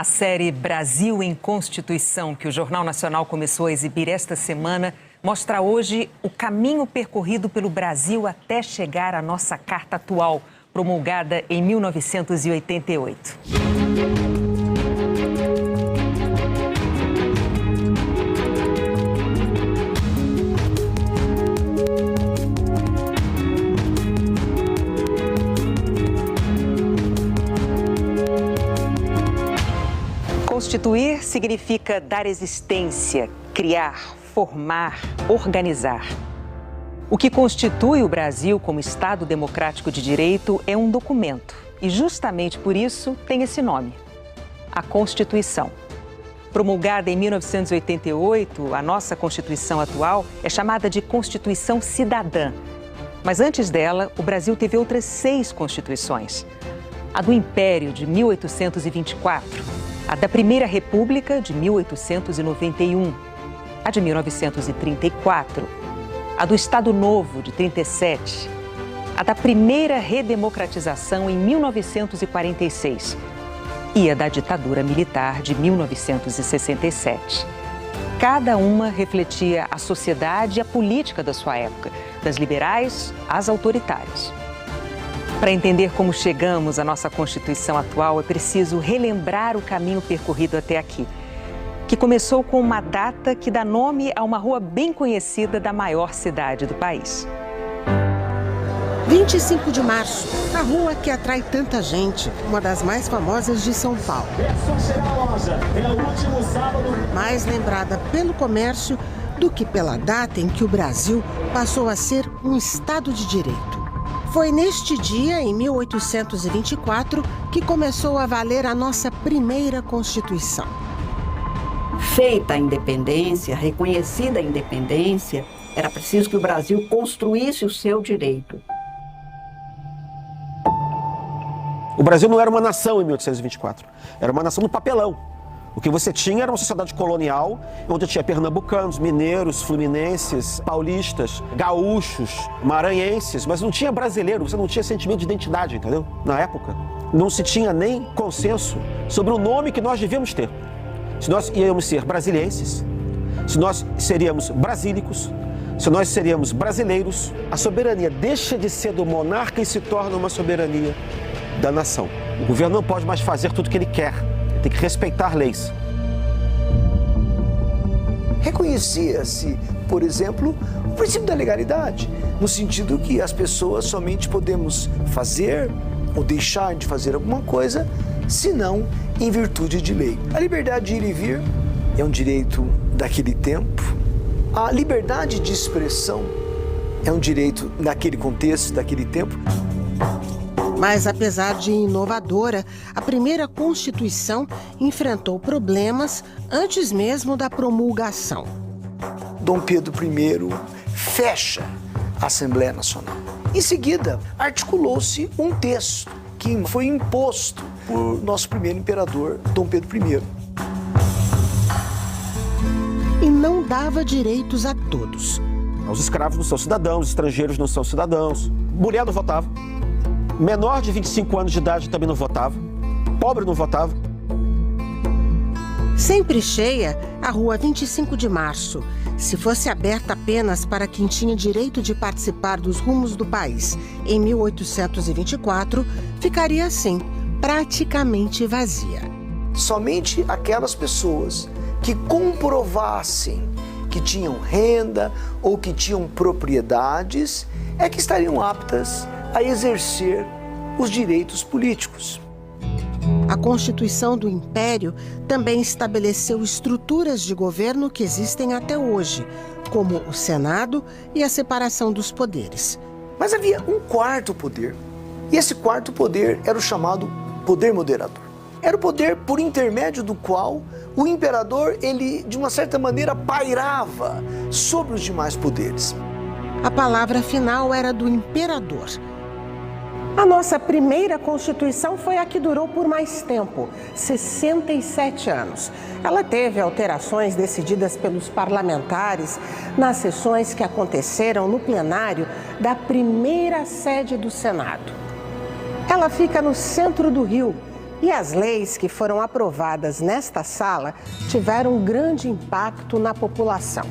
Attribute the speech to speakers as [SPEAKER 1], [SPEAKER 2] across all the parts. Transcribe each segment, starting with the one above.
[SPEAKER 1] A série Brasil em Constituição, que o Jornal Nacional começou a exibir esta semana, mostra hoje o caminho percorrido pelo Brasil até chegar à nossa Carta atual, promulgada em 1988. Constituir significa dar existência, criar, formar, organizar. O que constitui o Brasil como Estado democrático de direito é um documento e, justamente por isso, tem esse nome: a Constituição. Promulgada em 1988, a nossa Constituição atual é chamada de Constituição Cidadã. Mas antes dela, o Brasil teve outras 6 constituições. A do Império, de 1824. A da Primeira República, de 1891, a de 1934, a do Estado Novo, de 37, a da Primeira Redemocratização, em 1946, e a da Ditadura Militar, de 1967. Cada uma refletia a sociedade e a política da sua época, das liberais às autoritárias. Para entender como chegamos à nossa Constituição atual, é preciso relembrar o caminho percorrido até aqui, que começou com uma data que dá nome a uma rua bem conhecida da maior cidade do país.
[SPEAKER 2] 25 de março, a rua que atrai tanta gente, uma das mais famosas de São Paulo. Mais lembrada pelo comércio do que pela data em que o Brasil passou a ser um Estado de Direito. Foi neste dia, em 1824, que começou a valer a nossa primeira Constituição.
[SPEAKER 3] Feita a independência, reconhecida a independência, era preciso que o Brasil construísse o seu direito.
[SPEAKER 4] O Brasil não era uma nação em 1824, era uma nação no papelão. O que você tinha era uma sociedade colonial, onde tinha pernambucanos, mineiros, fluminenses, paulistas, gaúchos, maranhenses, mas não tinha brasileiro, você não tinha sentimento de identidade, entendeu? Na época, não se tinha nem consenso sobre o nome que nós devíamos ter. Se nós íamos ser brasilienses, se nós seríamos brasílicos, se nós seríamos brasileiros, a soberania deixa de ser do monarca e se torna uma soberania da nação. O governo não pode mais fazer tudo o que ele quer. Tem que respeitar leis.
[SPEAKER 5] Reconhecia-se, por exemplo, o princípio da legalidade, no sentido que as pessoas somente podemos fazer ou deixar de fazer alguma coisa, senão em virtude de lei. A liberdade de ir e vir é um direito daquele tempo. A liberdade de expressão é um direito daquele contexto, daquele tempo.
[SPEAKER 2] Mas, apesar de inovadora, a primeira Constituição enfrentou problemas antes mesmo da promulgação.
[SPEAKER 5] Dom Pedro I fecha a Assembleia Nacional. Em seguida, articulou-se um texto que foi imposto por nosso primeiro imperador, Dom Pedro I.
[SPEAKER 2] E não dava direitos a todos.
[SPEAKER 4] Os escravos não são cidadãos, os estrangeiros não são cidadãos, mulher não votava. Menor de 25 anos de idade também não votava, pobre não votava.
[SPEAKER 2] Sempre cheia, a rua 25 de março, se fosse aberta apenas para quem tinha direito de participar dos rumos do país em 1824, ficaria assim, praticamente vazia.
[SPEAKER 5] Somente aquelas pessoas que comprovassem que tinham renda ou que tinham propriedades é que estariam aptas a exercer os direitos políticos.
[SPEAKER 2] A Constituição do Império também estabeleceu estruturas de governo que existem até hoje, como o Senado e a separação dos poderes.
[SPEAKER 5] Mas havia um quarto poder, e esse quarto poder era o chamado poder moderador. Era o poder por intermédio do qual o imperador, ele, de uma certa maneira, pairava sobre os demais poderes.
[SPEAKER 2] A palavra final era do imperador.
[SPEAKER 6] A nossa primeira Constituição foi a que durou por mais tempo, 67 anos. Ela teve alterações decididas pelos parlamentares nas sessões que aconteceram no plenário da primeira sede do Senado. Ela fica no centro do Rio, E as leis que foram aprovadas nesta sala tiveram um grande impacto na população.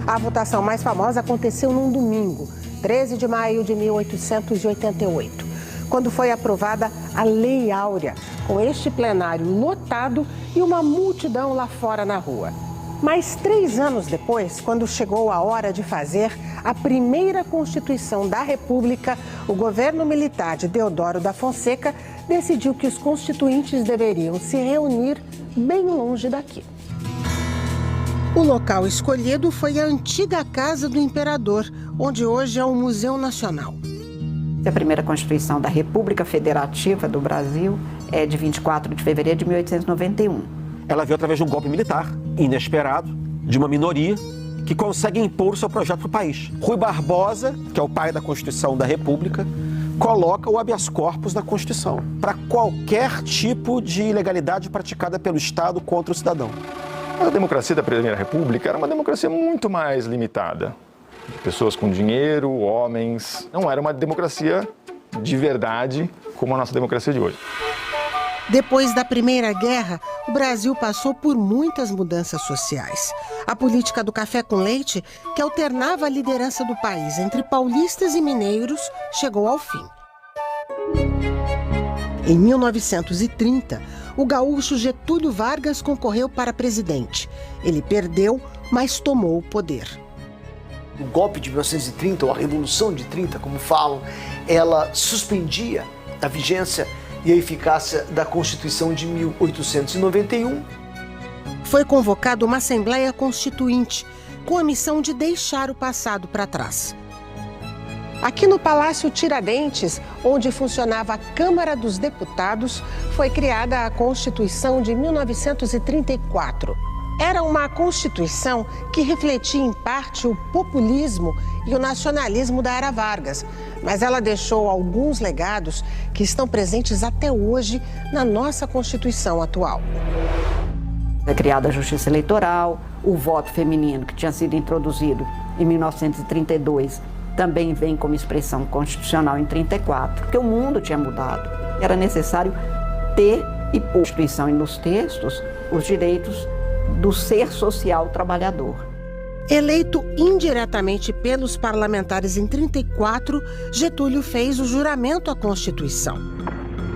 [SPEAKER 6] A votação mais famosa aconteceu num domingo, 13 de maio de 1888, quando foi aprovada a Lei Áurea, com este plenário lotado e uma multidão lá fora na rua. Mas 3 anos depois, quando chegou a hora de fazer a primeira Constituição da República, o governo militar de Deodoro da Fonseca decidiu que os constituintes deveriam se reunir bem longe daqui.
[SPEAKER 2] O local escolhido foi a antiga Casa do Imperador, onde hoje é o Museu Nacional.
[SPEAKER 3] A primeira Constituição da República Federativa do Brasil é de 24 de fevereiro de 1891.
[SPEAKER 4] Ela veio através de um golpe militar inesperado, de uma minoria, que consegue impor o seu projeto para o país. Rui Barbosa, que é o pai da Constituição da República, coloca o habeas corpus na Constituição, para qualquer tipo de ilegalidade praticada pelo Estado contra o cidadão.
[SPEAKER 7] A democracia da Primeira República era uma democracia muito mais limitada. Pessoas com dinheiro, homens. Não era uma democracia de verdade como a nossa democracia de hoje.
[SPEAKER 2] Depois da Primeira Guerra, o Brasil passou por muitas mudanças sociais. A política do café com leite, que alternava a liderança do país entre paulistas e mineiros, chegou ao fim. Em 1930, o gaúcho Getúlio Vargas concorreu para presidente. Ele perdeu, mas tomou o poder.
[SPEAKER 5] O golpe de 1930, ou a Revolução de 30, como falam, ela suspendia a vigência e a eficácia da Constituição de 1891.
[SPEAKER 2] Foi convocada uma Assembleia Constituinte, com a missão de deixar o passado para trás.
[SPEAKER 6] Aqui no Palácio Tiradentes, onde funcionava a Câmara dos Deputados, foi criada a Constituição de 1934. Era uma Constituição que refletia em parte o populismo e o nacionalismo da era Vargas, mas ela deixou alguns legados que estão presentes até hoje na nossa Constituição atual.
[SPEAKER 3] É criada a Justiça Eleitoral, o voto feminino, que tinha sido introduzido em 1932, também vem como expressão constitucional em 1934, porque o mundo tinha mudado. Era necessário ter e pôr na Constituição e nos textos os direitos do ser social trabalhador.
[SPEAKER 2] Eleito indiretamente pelos parlamentares em 1934, Getúlio fez o juramento à Constituição.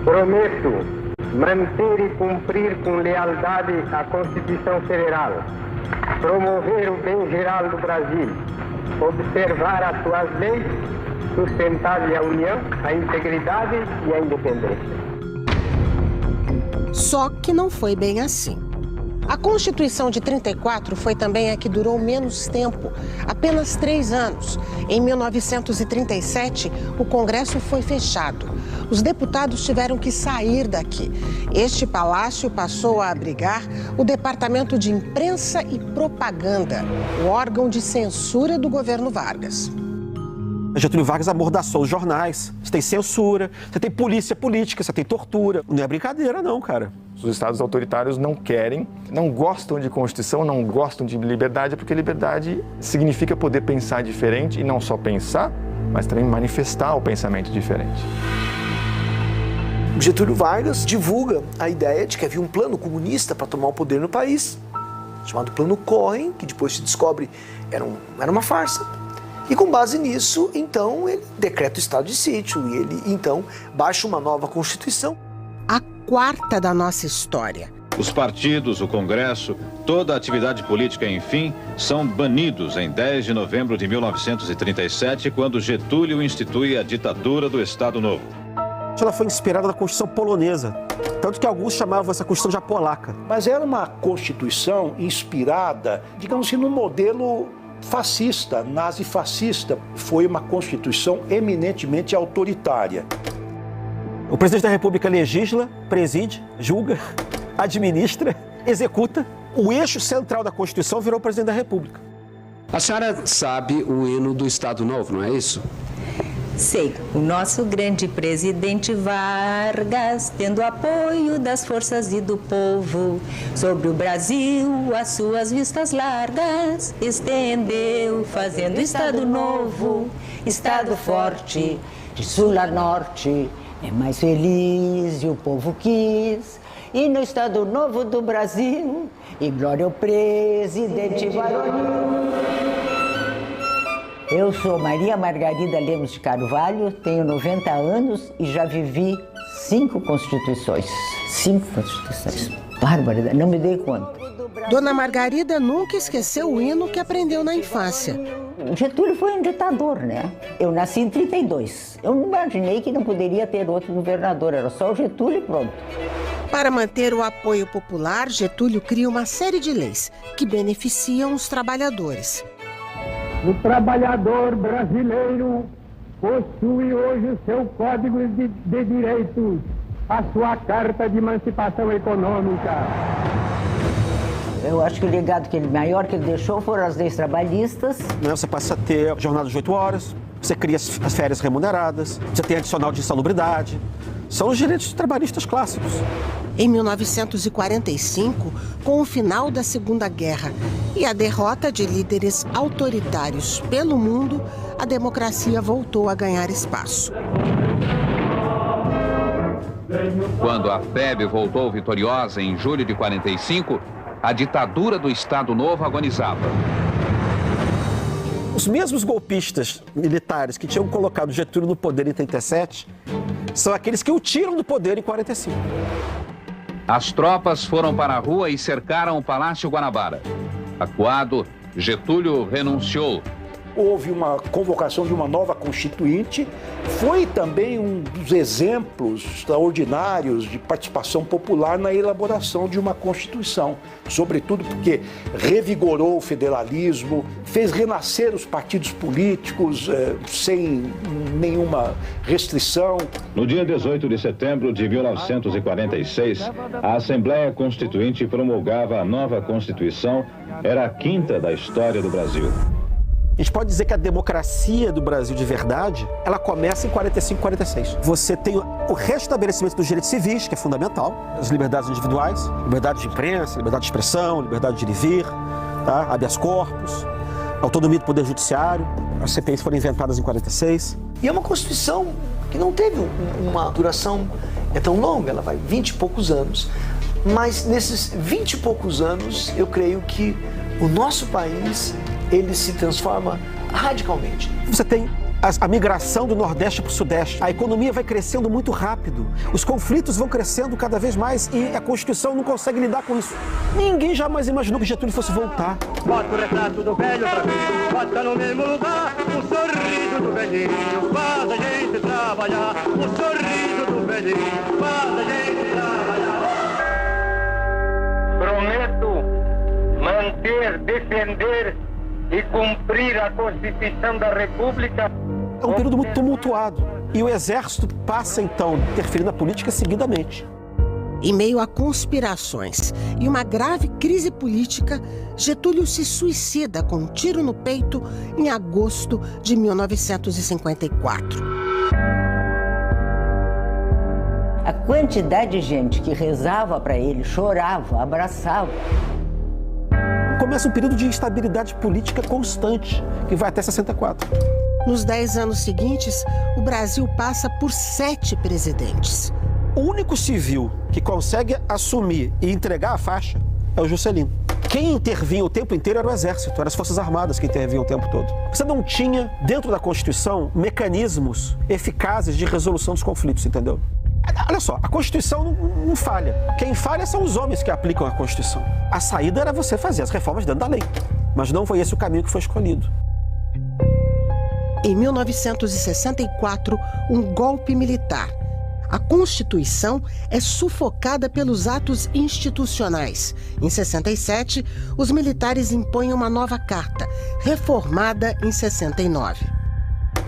[SPEAKER 8] Prometo manter e cumprir com lealdade a Constituição Federal, promover o bem geral do Brasil, observar as suas leis, sustentar-lhe a união, a integridade e a independência.
[SPEAKER 2] Só que não foi bem assim.
[SPEAKER 6] A Constituição de 1934 foi também a que durou menos tempo, apenas 3 anos. Em 1937, o Congresso foi fechado. Os deputados tiveram que sair daqui. Este palácio passou a abrigar o Departamento de Imprensa e Propaganda, o órgão de censura do governo Vargas.
[SPEAKER 4] Getúlio Vargas amordaçou os jornais. Você tem censura, você tem polícia política, você tem tortura. Não é brincadeira não, cara.
[SPEAKER 7] Os estados autoritários não querem, não gostam de Constituição, não gostam de liberdade, porque liberdade significa poder pensar diferente, e não só pensar, mas também manifestar o pensamento diferente.
[SPEAKER 5] Getúlio Vargas divulga a ideia de que havia um plano comunista para tomar o poder no país, chamado Plano Cohen, que depois se descobre era uma farsa. E com base nisso, então, ele decreta o estado de sítio e ele, então, baixa uma nova Constituição.
[SPEAKER 2] A quarta da nossa história.
[SPEAKER 9] Os partidos, o Congresso, toda a atividade política, enfim, são banidos em 10 de novembro de 1937, quando Getúlio institui a ditadura do Estado Novo.
[SPEAKER 4] Ela foi inspirada na Constituição polonesa, tanto que alguns chamavam essa Constituição de polaca.
[SPEAKER 10] Mas era uma Constituição inspirada, digamos assim, no modelo fascista, nazifascista. Foi uma Constituição eminentemente autoritária.
[SPEAKER 4] O presidente da República legisla, preside, julga, administra, executa. O eixo central da Constituição virou o presidente da República.
[SPEAKER 11] A senhora sabe o hino do Estado Novo, não é isso?
[SPEAKER 12] Sei, o nosso grande presidente Vargas, tendo apoio das forças e do povo, sobre o Brasil as suas vistas largas estendeu, fazendo Estado novo, Estado forte, de sul a norte, é mais feliz e o povo quis
[SPEAKER 13] e no Estado Novo do Brasil, e glória ao presidente varonil. Eu sou Maria Margarida Lemos de Carvalho, tenho 90 anos e já vivi 5 constituições. 5 constituições. Bárbara, não me dei conta.
[SPEAKER 2] Dona Margarida nunca esqueceu o hino que aprendeu na infância.
[SPEAKER 13] Getúlio foi um ditador, né? Eu nasci em 32. Eu não imaginei que não poderia ter outro governador, era só o Getúlio e pronto.
[SPEAKER 2] Para manter o apoio popular, Getúlio cria uma série de leis que beneficiam os trabalhadores.
[SPEAKER 8] O trabalhador brasileiro possui hoje o seu Código de Direitos, a sua Carta de Emancipação Econômica.
[SPEAKER 13] Eu acho que o legado maior que ele deixou foram as leis trabalhistas.
[SPEAKER 4] Você passa a ter jornada de 8 horas, você cria as férias remuneradas, você tem adicional de insalubridade. São os direitos trabalhistas clássicos.
[SPEAKER 2] Em 1945, com o final da Segunda Guerra e a derrota de líderes autoritários pelo mundo, a democracia voltou a ganhar espaço.
[SPEAKER 14] Quando a FEB voltou vitoriosa em julho de 45, a ditadura do Estado Novo agonizava.
[SPEAKER 4] Os mesmos golpistas militares que tinham colocado Getúlio no poder em 37 são aqueles que o tiram do poder em 45.
[SPEAKER 14] As tropas foram para a rua e cercaram o Palácio Guanabara. Acuado, Getúlio renunciou.
[SPEAKER 10] Houve uma convocação de uma nova constituinte, foi também um dos exemplos extraordinários de participação popular na elaboração de uma Constituição, sobretudo porque revigorou o federalismo, fez renascer os partidos políticos sem nenhuma restrição.
[SPEAKER 9] No dia 18 de setembro de 1946, a Assembleia Constituinte promulgava a nova Constituição, era a 5ª da história do Brasil.
[SPEAKER 4] A gente pode dizer que a democracia do Brasil de verdade, ela começa em 45, 46. Você tem o restabelecimento dos direitos civis, que é fundamental, as liberdades individuais, liberdade de imprensa, liberdade de expressão, liberdade de ir e vir, tá? Habeas corpus, autonomia do Poder Judiciário, as CPIs foram inventadas em 46.
[SPEAKER 5] E é uma Constituição que não teve uma duração tão longa, ela vai 20 e poucos anos. Mas nesses 20 e poucos anos, eu creio que o nosso país, ele se transforma radicalmente.
[SPEAKER 4] Você tem a migração do Nordeste para o Sudeste. A economia vai crescendo muito rápido. Os conflitos vão crescendo cada vez mais e a Constituição não consegue lidar com isso. Ninguém jamais imaginou que Getúlio fosse voltar.
[SPEAKER 8] Bota o retrato do velho pra mim, bota no mesmo lugar o sorriso do velhinho, faz a gente trabalhar. O sorriso do velhinho, faz a gente trabalhar. Prometo manter, defender e cumprir a Constituição da República.
[SPEAKER 4] É um período muito tumultuado e o Exército passa, então, a interferir na política seguidamente.
[SPEAKER 2] Em meio a conspirações e uma grave crise política, Getúlio se suicida com um tiro no peito em agosto de 1954.
[SPEAKER 13] A quantidade de gente que rezava para ele, chorava, abraçava.
[SPEAKER 4] Começa um período de instabilidade política constante, que vai até 64.
[SPEAKER 2] Nos 10 anos seguintes, o Brasil passa por 7 presidentes.
[SPEAKER 4] O único civil que consegue assumir e entregar a faixa é o Juscelino. Quem intervinha o tempo inteiro era o Exército, eram as Forças Armadas que intervinham o tempo todo. Você não tinha, dentro da Constituição, mecanismos eficazes de resolução dos conflitos, entendeu? Olha só, a Constituição não falha. Quem falha são os homens que aplicam a Constituição. A saída era você fazer as reformas dentro da lei. Mas não foi esse o caminho que foi escolhido.
[SPEAKER 2] Em 1964, um golpe militar. A Constituição é sufocada pelos atos institucionais. Em 67, os militares impõem uma nova carta, reformada em 69.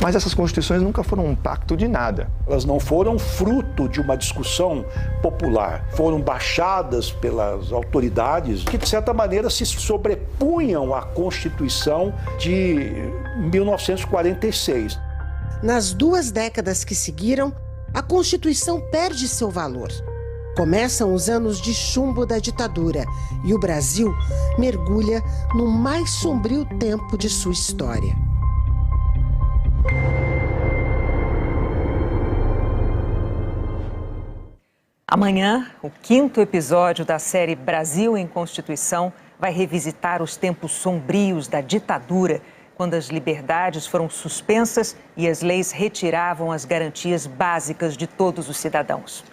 [SPEAKER 7] Mas essas constituições nunca foram um pacto de nada.
[SPEAKER 10] Elas não foram fruto de uma discussão popular. Foram baixadas pelas autoridades que, de certa maneira, se sobrepunham à Constituição de 1946.
[SPEAKER 2] Nas 2 décadas que seguiram, a Constituição perde seu valor. Começam os anos de chumbo da ditadura e o Brasil mergulha no mais sombrio tempo de sua história.
[SPEAKER 1] Amanhã, o 5º episódio da série Brasil em Constituição vai revisitar os tempos sombrios da ditadura, quando as liberdades foram suspensas e as leis retiravam as garantias básicas de todos os cidadãos.